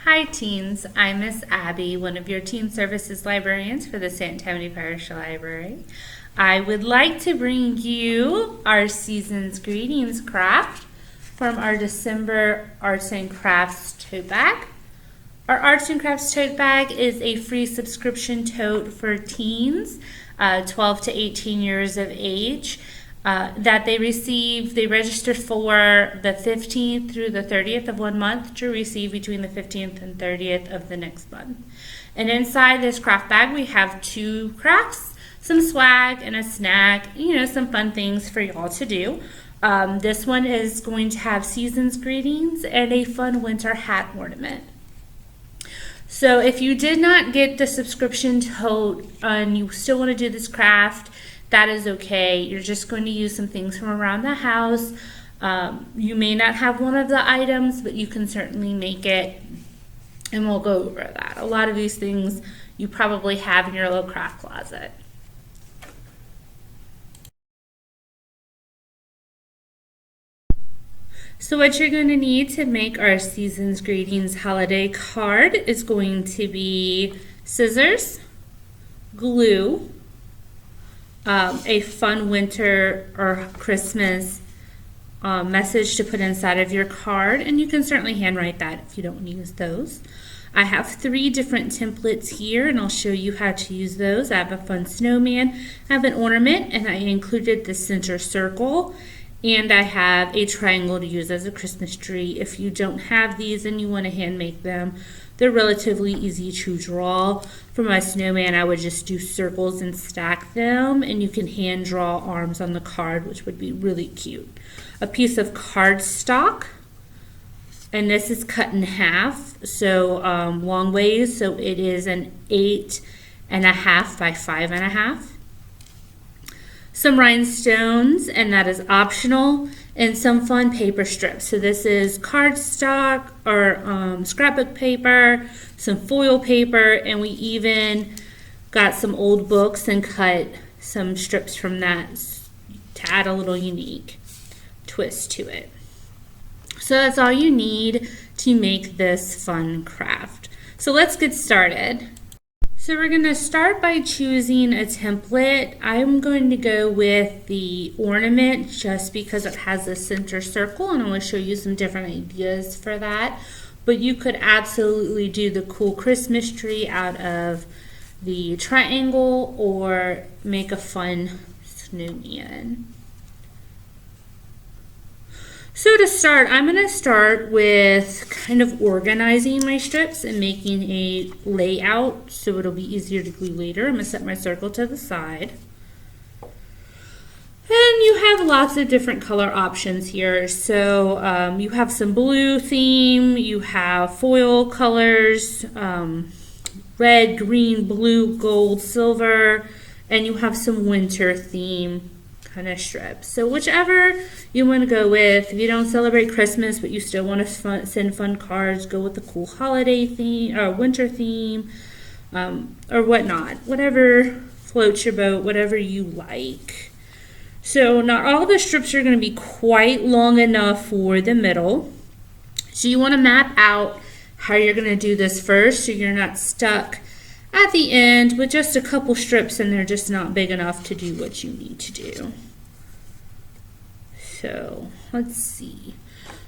Hi teens, I'm Miss Abby, one of your teen services librarians for the St. Tammany Parish Library. I would like to bring you our season's greetings craft from our December Arts and Crafts tote bag. Our Arts and Crafts tote bag is a free subscription tote for teens 12 to 18 years of age. That they register for the 15th through the 30th of one month to receive between the 15th and 30th of the next month. And inside this craft bag, we have 2 crafts, some swag, and a snack, some fun things for y'all to do. This one is going to have season's greetings and a fun winter hat ornament. So if you did not get the subscription tote and you still want to do this craft, that is okay. You're just going to use some things from around the house. You may not have one of the items, but you can certainly make it, and we'll go over that. A lot of these things you probably have in your little craft closet. So what you're going to need to make our Season's Greetings holiday card is going to be scissors, glue, a fun winter or Christmas message to put inside of your card, and you can certainly handwrite that if you don't want to use those. I have 3 different templates here, and I'll show you how to use those. I have a fun snowman, I have an ornament, and I included the center circle, and I have a triangle to use as a Christmas tree. If you don't have these and you want to hand make them, they're relatively easy to draw. For my snowman, I would just do circles and stack them, and you can hand draw arms on the card, which would be really cute. A piece of cardstock, and this is cut in half, so long ways, so it is an 8.5 by 5.5. Some rhinestones, and that is optional, and some fun paper strips. So this is cardstock or scrapbook paper, some foil paper, and we even got some old books and cut some strips from that to add a little unique twist to it. So that's all you need to make this fun craft. So let's get started. So we're going to start by choosing a template. I'm going to go with the ornament just because it has a center circle, and I'm going to show you some different ideas for that. But you could absolutely do the cool Christmas tree out of the triangle or make a fun snowman. So to start, I'm going to start with kind of organizing my strips and making a layout so it'll be easier to glue later. I'm going to set my circle to the side. And you have lots of different color options here. So you have some blue theme, you have foil colors, red, green, blue, gold, silver, and you have some winter theme kind of strips. So whichever you want to go with. If you don't celebrate Christmas but you still want to send fun cards, go with the cool holiday theme or winter theme or whatnot. Whatever floats your boat, whatever you like. So not all the strips are going to be quite long enough for the middle. So you want to map out how you're going to do this first so you're not stuck at the end with just a couple strips and they're just not big enough to do what you need to do. So let's see.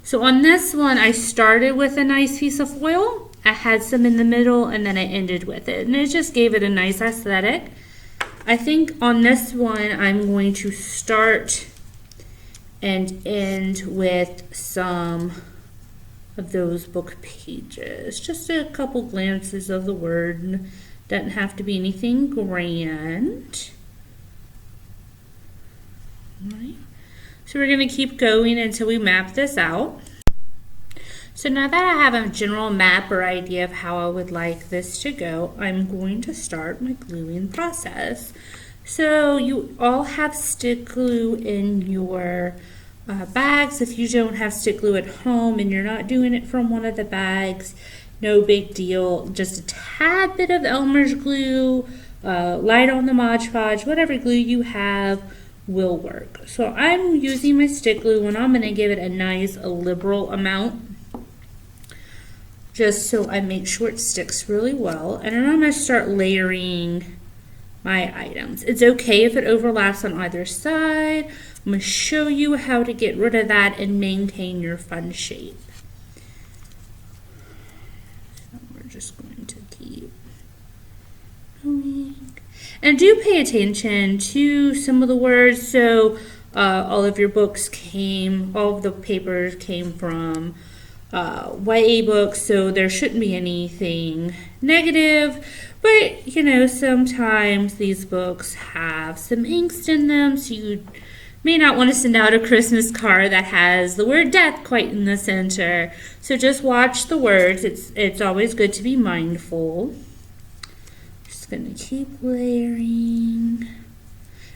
So on this one, I started with a nice piece of foil. I had some in the middle and then I ended with it. And it just gave it a nice aesthetic. I think on this one, I'm going to start and end with some of those book pages. Just a couple glances of the word. Doesn't have to be anything grand. All right. So we're going to keep going until we map this out. So now that I have a general map or idea of how I would like this to go, I'm going to start my gluing process. So you all have stick glue in your bags. If you don't have stick glue at home and you're not doing it from one of the bags, no big deal. Just a tad bit of Elmer's glue, light on the Mod Podge, whatever glue you have will work. So I'm using my stick glue and I'm going to give it a nice liberal amount. just so I make sure it sticks really well. And then I'm going to start layering my items. It's okay if it overlaps on either side. I'm going to show you how to get rid of that and maintain your fun shape. So we're just going to keep going. And do pay attention to some of the words. So all of your books all of the papers came from YA books, so there shouldn't be anything negative. But, you know, sometimes these books have some angst in them, so you may not want to send out a Christmas card that has the word death quite in the center. So just watch the words. It's always good to be mindful. Just going to keep layering.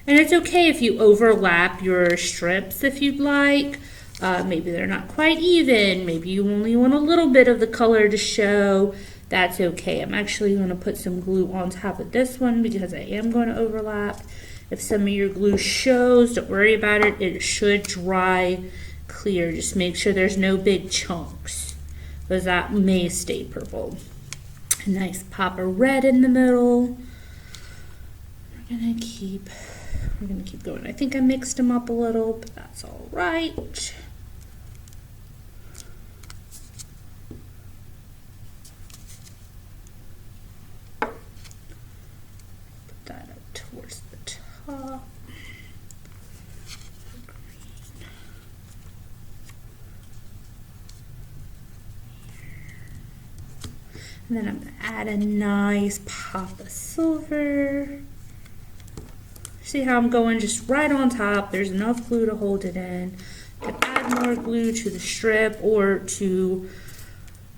And it's okay if you overlap your strips if you'd like. Maybe they're not quite even. Maybe you only want a little bit of the color to show. That's okay. I'm actually going to put some glue on top of this one because I am going to overlap. If some of your glue shows, don't worry about it. It should dry clear. Just make sure there's no big chunks, because that may stay purple. A nice pop of red in the middle. We're going to keep going. I think I mixed them up a little, but that's all right. Put that up towards the top. And then I'm going to add a nice pop of silver. See how I'm going just right on top? There's enough glue to hold it in. I can add more glue to the strip or to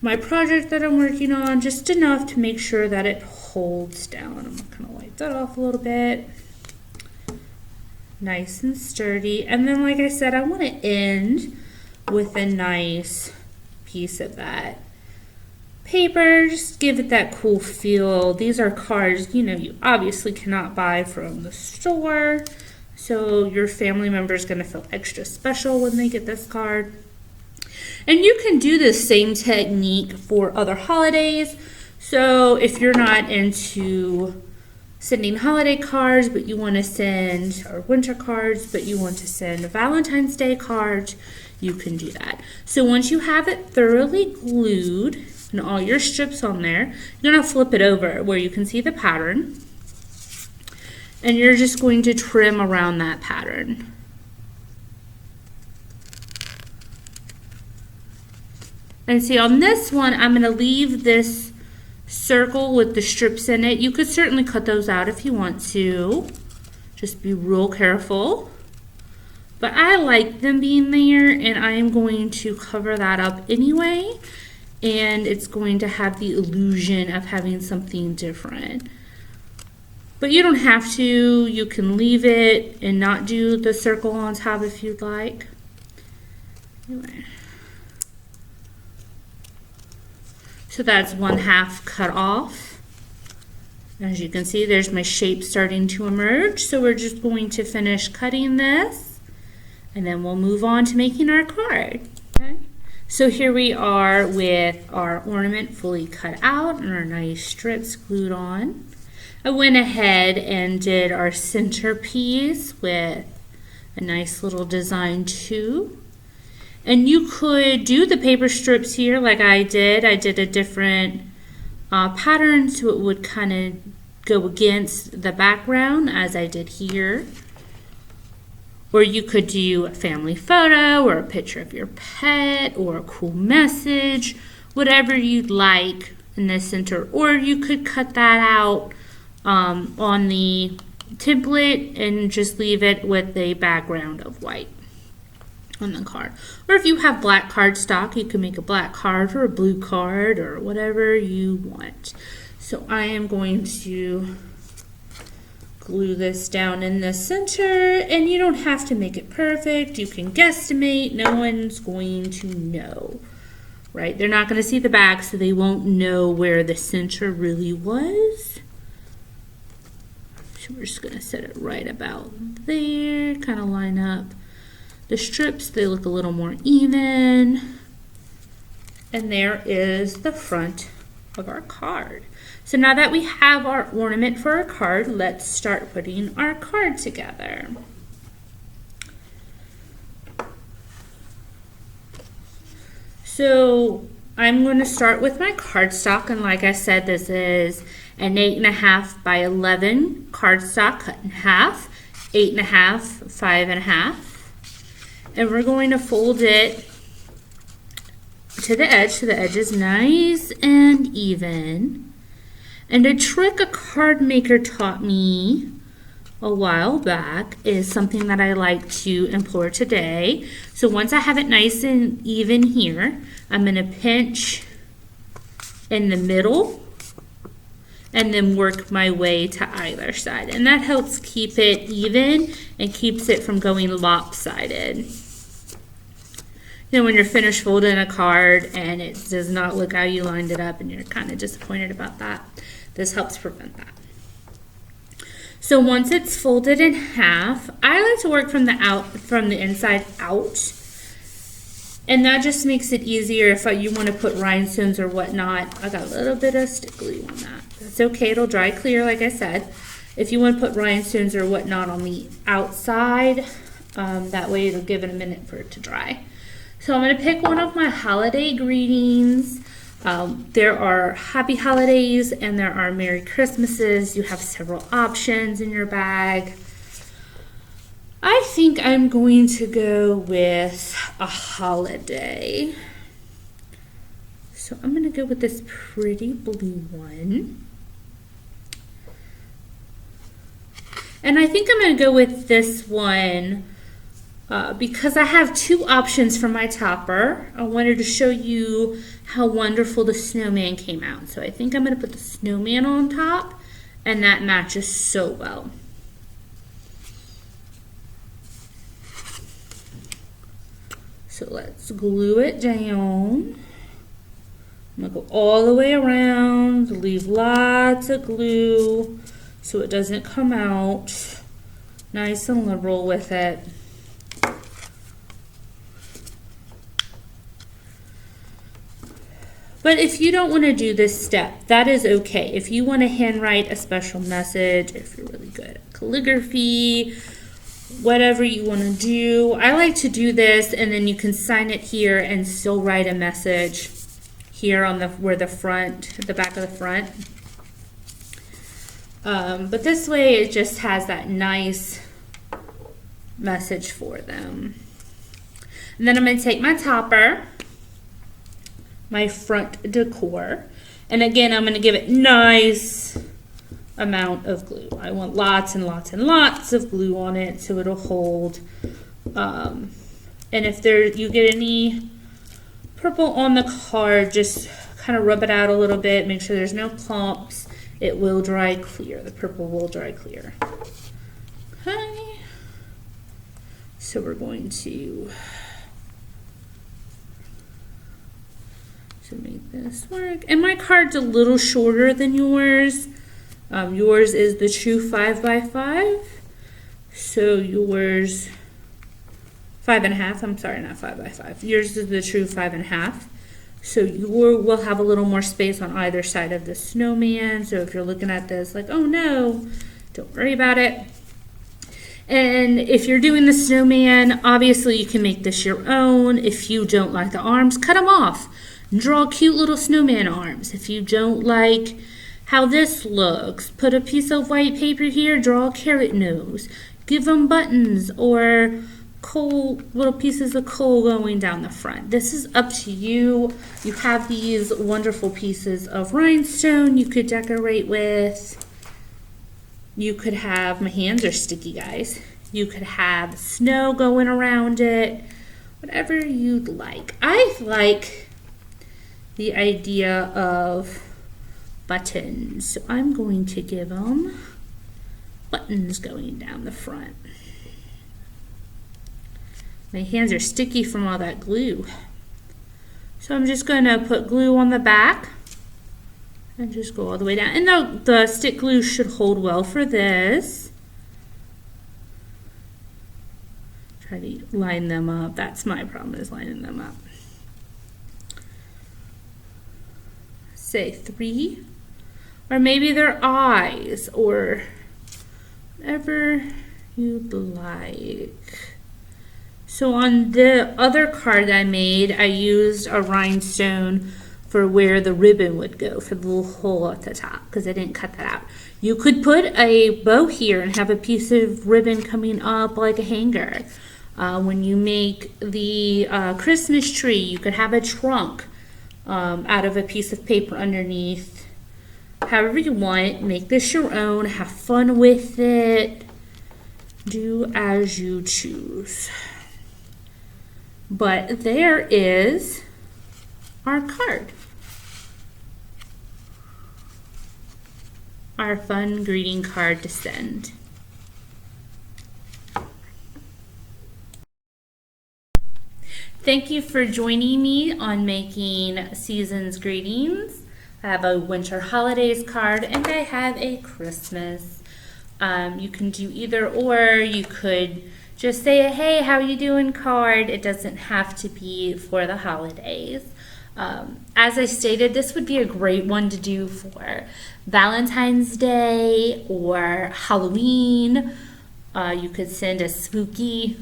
my project that I'm working on, just enough to make sure that it holds down. I'm going to wipe that off a little bit. Nice and sturdy. And then, like I said, I want to end with a nice piece of that paper. Just give it that cool feel. These are cards, you know, you obviously cannot buy from the store, so your family member is going to feel extra special when they get this card. And you can do the same technique for other holidays. So if you're not into sending holiday cards, but you want to send, or winter cards, but you want to send Valentine's Day cards, you can do that. So once you have it thoroughly glued and all your strips on there, you're going to flip it over where you can see the pattern, and you're just going to trim around that pattern. And see, on this one, I'm going to leave this circle with the strips in it. You could certainly cut those out if you want to. Just be real careful. But I like them being there, and I am going to cover that up anyway. And it's going to have the illusion of having something different. But you don't have to. You can leave it and not do the circle on top if you'd like. Anyway. So that's 1/2 cut off. As you can see, there's my shape starting to emerge. So we're just going to finish cutting this, and then we'll move on to making our card. Okay. So here we are with our ornament fully cut out and our nice strips glued on. I went ahead and did our centerpiece with a nice little design too. And you could do the paper strips here like I did. I did a different pattern so it would kind of go against the background as I did here. Or you could do a family photo or a picture of your pet or a cool message, whatever you'd like in the center. Or you could cut that out on the template and just leave it with a background of white on the card. Or if you have black cardstock, you can make a black card or a blue card or whatever you want. So I am going to glue this down in the center, and you don't have to make it perfect. You can guesstimate. No one's going to know, right? They're not going to see the back, so they won't know where the center really was. So we're just going to set it right about there, kind of line up the strips. They look a little more even. And there is the front of our card. So now that we have our ornament for our card, let's start putting our card together. So I'm going to start with my cardstock, and like I said, this is an 8.5 by 11 cardstock cut in half, 8.5, 5.5, and we're going to fold it to the edge so the edge is nice and even. And a trick a card maker taught me a while back is something that I like to employ today. So once I have it nice and even here, I'm going to pinch in the middle and then work my way to either side. And that helps keep it even and keeps it from going lopsided. You know, when you're finished folding a card and it does not look how you lined it up and you're kind of disappointed about that, this helps prevent that. So once it's folded in half, I like to work from the inside out. And that just makes it easier if you want to put rhinestones or whatnot. I got a little bit of stick glue on that. That's okay, it'll dry clear like I said. If you want to put rhinestones or whatnot on the outside, that way it'll give it a minute for it to dry. So I'm going to pick one of my holiday greetings. There are Happy Holidays and there are Merry Christmases. You have several options in your bag. I think I'm going to go with a holiday. So I'm going to go with this pretty blue one. And I think I'm going to go with this one because I have two options for my topper. I wanted to show you how wonderful the snowman came out. So I think I'm going to put the snowman on top, and that matches so well. So let's glue it down. I'm going to go all the way around, leave lots of glue so it doesn't come out. Nice and liberal with it. But if you don't want to do this step, that is okay. If you want to handwrite a special message, if you're really good at calligraphy, whatever you want to do. I like to do this and then you can sign it here and still write a message here on the back of the front. But this way it just has that nice message for them. And then I'm going to take my topper, my front decor, and again I'm going to give it nice amount of glue. I want lots and lots and lots of glue on it so it'll hold. And if you get any purple on the card, just kind of rub it out a little bit, make sure there's no clumps. It will dry clear. The purple will dry clear. Okay. So we're going to make this work. And my card's a little shorter than yours. Yours is the true 5x5. So yours 5.5. I'm sorry, not 5x5. Yours is the true 5.5. So yours will have a little more space on either side of the snowman. So if you're looking at this like, oh no, don't worry about it. And if you're doing the snowman, obviously you can make this your own. If you don't like the arms, cut them off. Draw cute little snowman arms. If you don't like how this looks, put a piece of white paper here, draw a carrot nose. Give them buttons or little pieces of coal going down the front. This is up to you. You have these wonderful pieces of rhinestone you could decorate with. You could have, my hands are sticky guys, you could have snow going around it, whatever you'd like. I like the idea of buttons, so I'm going to give them buttons going down the front. My hands are sticky from all that glue. So I'm just going to put glue on the back and just go all the way down. And the stick glue should hold well for this. Try to line them up. That's my problem, is lining them up. say 3, or maybe their eyes, or whatever you'd like. So on the other card I made, I used a rhinestone for where the ribbon would go, for the little hole at the top, because I didn't cut that out. You could put a bow here and have a piece of ribbon coming up like a hanger. When you make the Christmas tree, you could have a trunk out of a piece of paper underneath. However you want, make this your own, have fun with it, do as you choose. But there is our card. Our fun greeting card to send. Thank you for joining me on making Season's Greetings. I have a winter holidays card and I have a Christmas. You can do either or. You could just say, hey, how you doing card. It doesn't have to be for the holidays. As I stated, this would be a great one to do for Valentine's Day or Halloween. You could send a spooky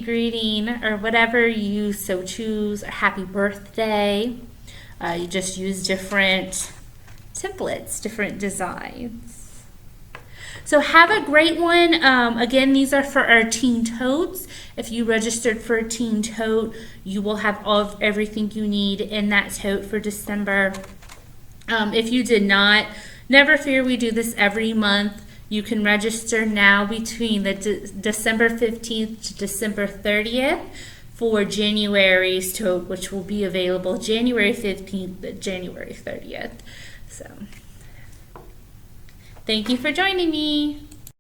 greeting or whatever you so choose, or happy birthday. You just use different templates, different designs. So have a great one. Again, these are for our teen totes. If you registered for a teen tote, you will have everything you need in that tote for December. If you did not, never fear, we do this every month. You can register now between the December 15th to December 30th for January's tote, which will be available January 15th to January 30th. So, thank you for joining me.